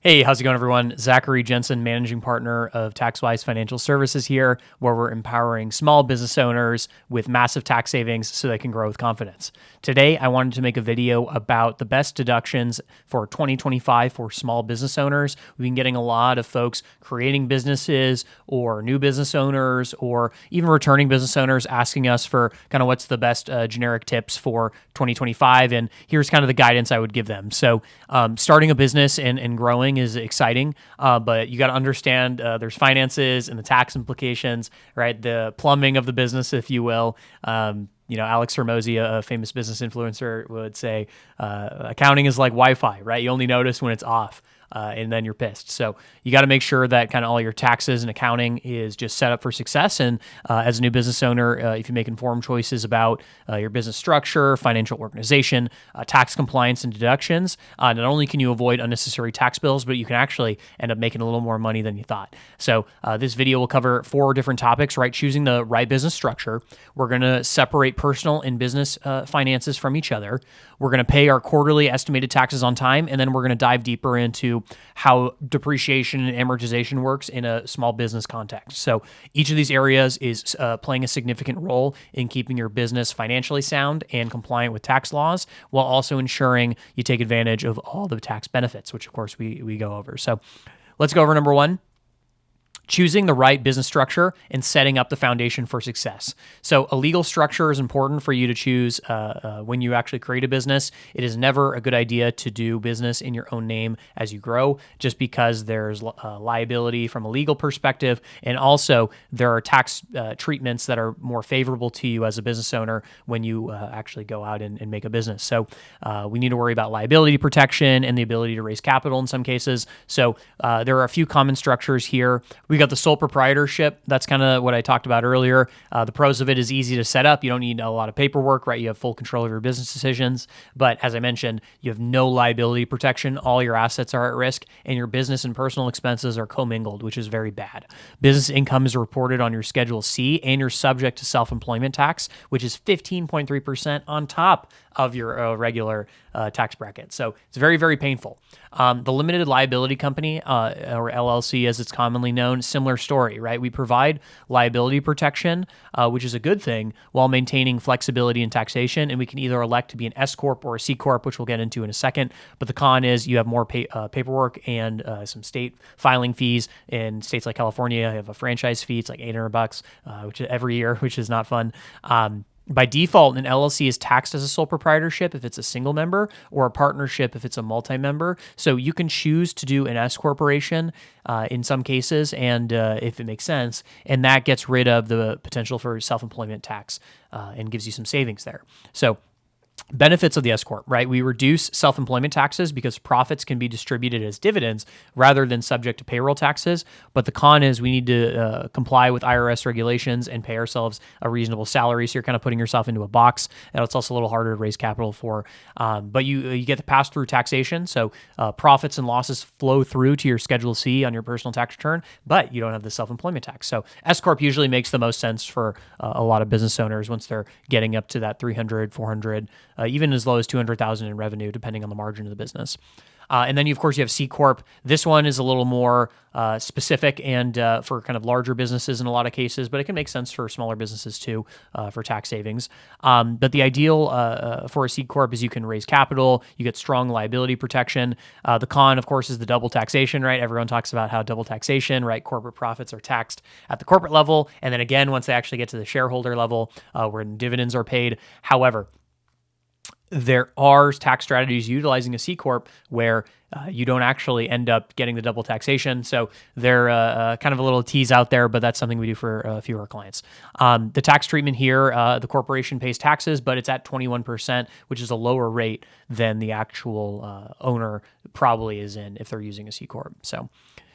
Hey, how's it going, everyone? Zachary Jensen, managing partner of TaxWise Financial Services here, where we're empowering small business owners with massive tax savings so they can grow with confidence. Today, I wanted to make a video about the best deductions for 2025 for small business owners. We've been getting a lot of folks creating businesses or new business owners or even returning business owners asking us for kind of what's the best generic tips for 2025. And here's kind of the guidance I would give them. So starting a business and growing is exciting, but you got to understand there's finances and the tax implications, right? The plumbing of the business, if you will. Alex Hormozy, a famous business influencer, would say accounting is like Wi-Fi, right? You only notice when it's off. And then you're pissed. So you got to make sure that kind of all your taxes and accounting is just set up for success. And as a new business owner, if you make informed choices about your business structure, financial organization, tax compliance, and deductions, not only can you avoid unnecessary tax bills, but you can actually end up making a little more money than you thought. So this video will cover 4 different topics, right? Choosing the right business structure. We're going to separate personal and business finances from each other. We're going to pay our quarterly estimated taxes on time, and then we're going to dive deeper into how depreciation and amortization works in a small business context. So each of these areas is playing a significant role in keeping your business financially sound and compliant with tax laws, while also ensuring you take advantage of all the tax benefits, which of course we go over. So let's go over number 1. Choosing the right business structure and setting up the foundation for success. So a legal structure is important for you to choose when you actually create a business. It is never a good idea to do business in your own name as you grow, just because there's liability from a legal perspective. And also there are tax treatments that are more favorable to you as a business owner when you actually go out and make a business. So we need to worry about liability protection and the ability to raise capital in some cases. So there are a few common structures here. We got the sole proprietorship. That's kind of what I talked about earlier. The pros of it is easy to set up. You don't need a lot of paperwork, right? You have full control of your business decisions. But as I mentioned, you have no liability protection. All your assets are at risk, and your business and personal expenses are commingled, which is very bad. Business income is reported on your Schedule C, and you're subject to self-employment tax, which is 15.3% on top of your regular tax bracket. So it's very, very painful. The limited liability company, or LLC as it's commonly known, similar story, right? We provide liability protection, which is a good thing, while maintaining flexibility in taxation. And we can either elect to be an S Corp or a C Corp, which we'll get into in a second. But the con is you have more paperwork and some state filing fees. In states like California, you have a franchise fee. It's like $800, which is every year, which is not fun. By default, an LLC is taxed as a sole proprietorship if it's a single member, or a partnership if it's a multi-member. So you can choose to do an S corporation in some cases, and if it makes sense, and that gets rid of the potential for self-employment tax and gives you some savings there. So benefits of the S Corp, right? We reduce self-employment taxes because profits can be distributed as dividends rather than subject to payroll taxes. But the con is we need to comply with IRS regulations and pay ourselves a reasonable salary. So you're kind of putting yourself into a box, and it's also a little harder to raise capital for. But you get the pass-through taxation. So profits and losses flow through to your Schedule C on your personal tax return, but you don't have the self-employment tax. So S Corp usually makes the most sense for a lot of business owners once they're getting up to that 300, 400, even as low as 200,000 in revenue, depending on the margin of the business. And then, of course, you have C Corp. This one is a little more specific and for kind of larger businesses in a lot of cases, but it can make sense for smaller businesses too for tax savings. But the ideal for a C Corp is you can raise capital, you get strong liability protection. The con, of course, is the double taxation, right? Everyone talks about how double taxation, right? Corporate profits are taxed at the corporate level, and then again, once they actually get to the shareholder level, where dividends are paid. However, there are tax strategies utilizing a C Corp where you don't actually end up getting the double taxation. So they're kind of a little tease out there, but that's something we do for a few of our clients. The tax treatment here, the corporation pays taxes, but it's at 21%, which is a lower rate than the actual owner probably is in if they're using a C Corp. So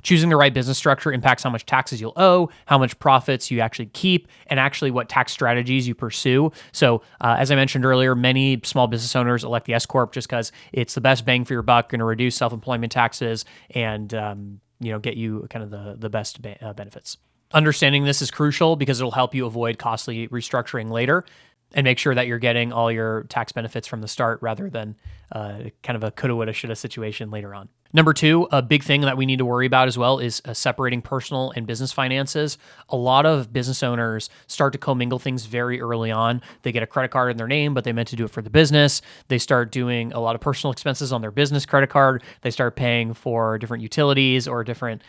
choosing the right business structure impacts how much taxes you'll owe, how much profits you actually keep, and actually what tax strategies you pursue. So as I mentioned earlier, many small business owners elect the S Corp just because it's the best bang for your buck, going to reduce self-employment taxes and get you kind of the best benefits. Understanding this is crucial because it'll help you avoid costly restructuring later and make sure that you're getting all your tax benefits from the start rather than kind of a coulda, woulda, shoulda situation later on. Number two, a big thing that we need to worry about as well is separating personal and business finances. A lot of business owners start to commingle things very early on. They get a credit card in their name, but they meant to do it for the business. They start doing a lot of personal expenses on their business credit card. They start paying for different utilities or different,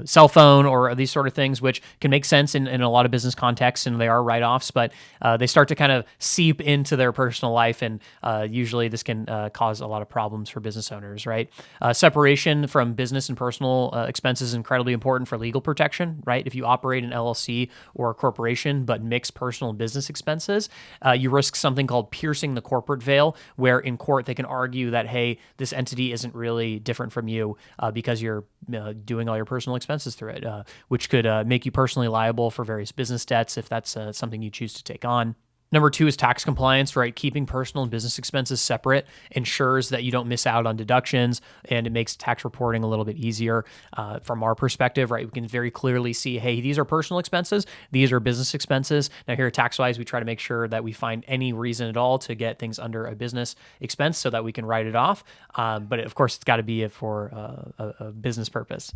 cell phone or these sort of things, which can make sense in a lot of business contexts, and they are write-offs. But they start to kind of seep into their personal life, and usually this can cause a lot of problems for business owners, right? Separation from business and personal expenses is incredibly important for legal protection, right? If you operate an LLC or a corporation but mix personal and business expenses, you risk something called piercing the corporate veil, where in court they can argue that, hey, this entity isn't really different from you because you're doing all your personal expenses through it, which could make you personally liable for various business debts if that's something you choose to take on. Number two is tax compliance, right? Keeping personal and business expenses separate ensures that you don't miss out on deductions, and it makes tax reporting a little bit easier from our perspective, right? We can very clearly see, hey, these are personal expenses, these are business expenses. Now here at TaxWise, we try to make sure that we find any reason at all to get things under a business expense so that we can write it off. But of course, it's got to be for a business purpose.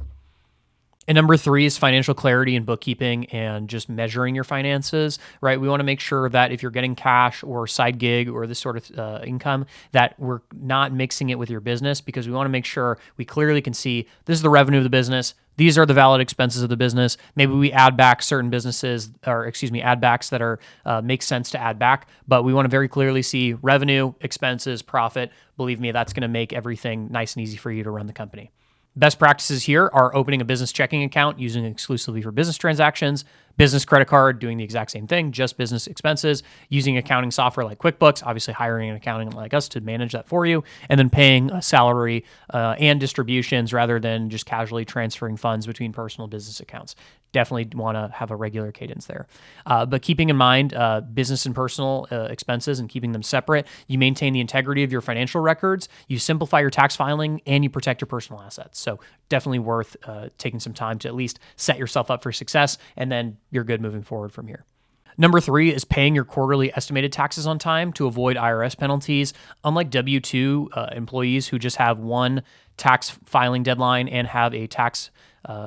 And number three is financial clarity and bookkeeping and just measuring your finances, right? We want to make sure that if you're getting cash or side gig or this sort of income, that we're not mixing it with your business, because we want to make sure we clearly can see this is the revenue of the business. These are the valid expenses of the business. Maybe we add back certain add backs that are make sense to add back, but we want to very clearly see revenue, expenses, profit. Believe me, that's going to make everything nice and easy for you to run the company. Best practices here are opening a business checking account using it exclusively for business transactions, business credit card doing the exact same thing, just business expenses, using accounting software like QuickBooks, obviously hiring an accountant like us to manage that for you, and then paying a salary and distributions rather than just casually transferring funds between personal business accounts. Definitely want to have a regular cadence there. But keeping in mind business and personal expenses and keeping them separate, you maintain the integrity of your financial records, you simplify your tax filing, and you protect your personal assets. So definitely worth taking some time to at least set yourself up for success, and then you're good moving forward from here. Number three is paying your quarterly estimated taxes on time to avoid IRS penalties. Unlike W-2 employees who just have one tax filing deadline and have a tax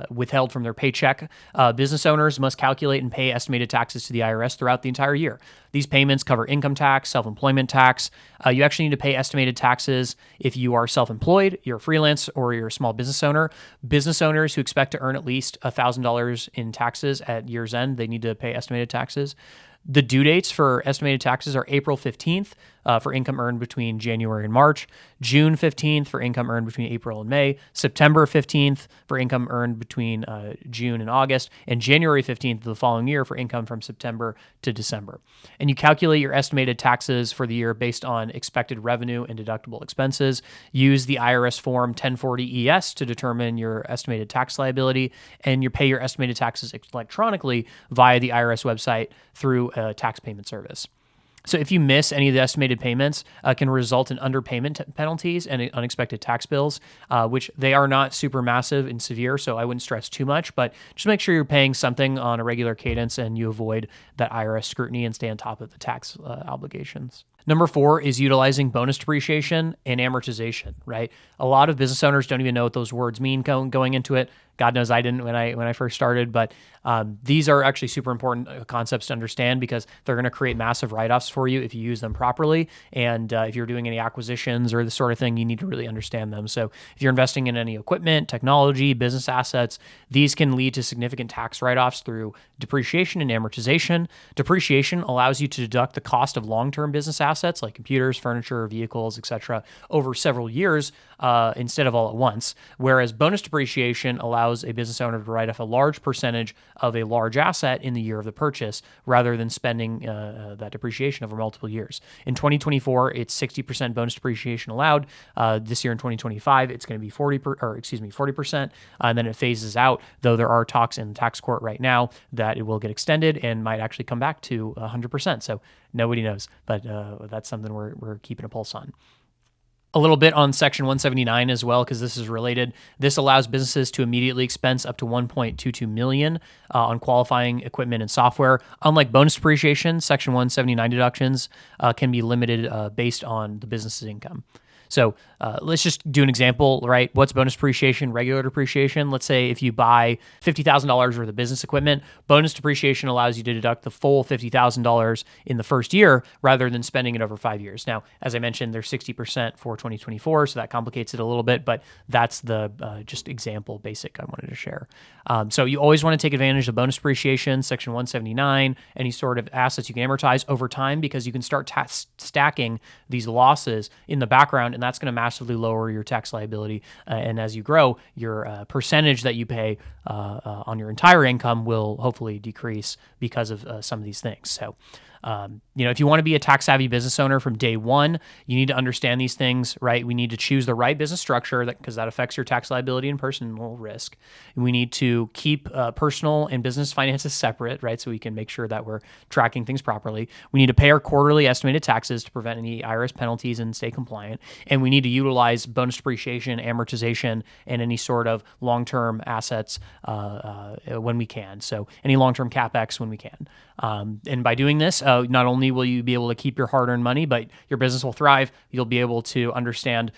withheld from their paycheck, business owners must calculate and pay estimated taxes to the IRS throughout the entire year. These payments cover income tax, self-employment tax. You actually need to pay estimated taxes if you are self-employed, you're a freelance, or you're a small business owner. Business owners who expect to earn at least $1,000 in taxes at year's end, they need to pay estimated taxes. The due dates for estimated taxes are April 15th for income earned between January and March, June 15th for income earned between April and May, September 15th for income earned between June and August, and January 15th of the following year for income from September to December. And you calculate your estimated taxes for the year based on expected revenue and deductible expenses. Use the IRS form 1040-ES to determine your estimated tax liability, and you pay your estimated taxes electronically via the IRS website through a tax payment service. So if you miss any of the estimated payments, can result in underpayment penalties and unexpected tax bills, which they are not super massive and severe, so I wouldn't stress too much, but just make sure you're paying something on a regular cadence and you avoid that IRS scrutiny and stay on top of the tax obligations. Number four is utilizing bonus depreciation and amortization, right? A lot of business owners don't even know what those words mean going into it. God knows I didn't when I first started, but these are actually super important concepts to understand, because they're going to create massive write-offs for you if you use them properly. And if you're doing any acquisitions or this sort of thing, you need to really understand them. So if you're investing in any equipment, technology, business assets, these can lead to significant tax write-offs through depreciation and amortization. Depreciation allows you to deduct the cost of long-term business assets like computers, furniture, vehicles, etc., over several years instead of all at once, whereas bonus depreciation allows a business owner to write off a large percentage of a large asset in the year of the purchase rather than spending that depreciation over multiple years. In 2024, it's 60% bonus depreciation allowed. This year in 2025, it's going to be 40%, and then it phases out, though there are talks in the tax court right now that it will get extended and might actually come back to 100%. So nobody knows, but that's something we're keeping a pulse on. A little bit on Section 179 as well, because this is related. This allows businesses to immediately expense up to $1.22 million on qualifying equipment and software. Unlike bonus depreciation, Section 179 deductions can be limited based on the business's income. So let's just do an example, right? What's bonus depreciation, regular depreciation? Let's say if you buy $50,000 worth of business equipment, bonus depreciation allows you to deduct the full $50,000 in the first year rather than spending it over 5 years. Now, as I mentioned, there's 60% for 2024, so that complicates it a little bit, but that's the just example basic I wanted to share. So you always want to take advantage of bonus depreciation, Section 179, any sort of assets you can amortize over time, because you can start stacking these losses in the background, and that's going to massively lower your tax liability. And as you grow, your percentage that you pay on your entire income will hopefully decrease because of some of these things. So, if you want to be a tax savvy business owner from day one, you need to understand these things, right? We need to choose the right business structure because that affects your tax liability and personal risk. We need to keep personal and business finances separate, right? So we can make sure that we're tracking things properly. We need to pay our quarterly estimated taxes to prevent any IRS penalties and stay compliant. And we need to utilize bonus depreciation, amortization, and any sort of long-term assets when we can. So any long-term CapEx when we can. And by doing this, not only will you be able to keep your hard-earned money, but your business will thrive. You'll be able to understand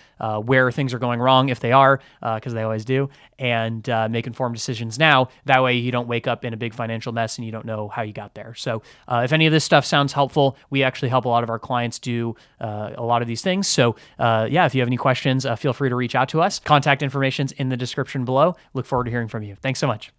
where things are going wrong, if they are, because they always do, and make informed decisions now. That way you don't wake up in a big financial mess and you don't know how you got there. So if any of this stuff sounds helpful, we actually help a lot of our clients do a lot of these things. So if you have any questions, feel free to reach out to us. Contact information's in the description below. Look forward to hearing from you. Thanks so much.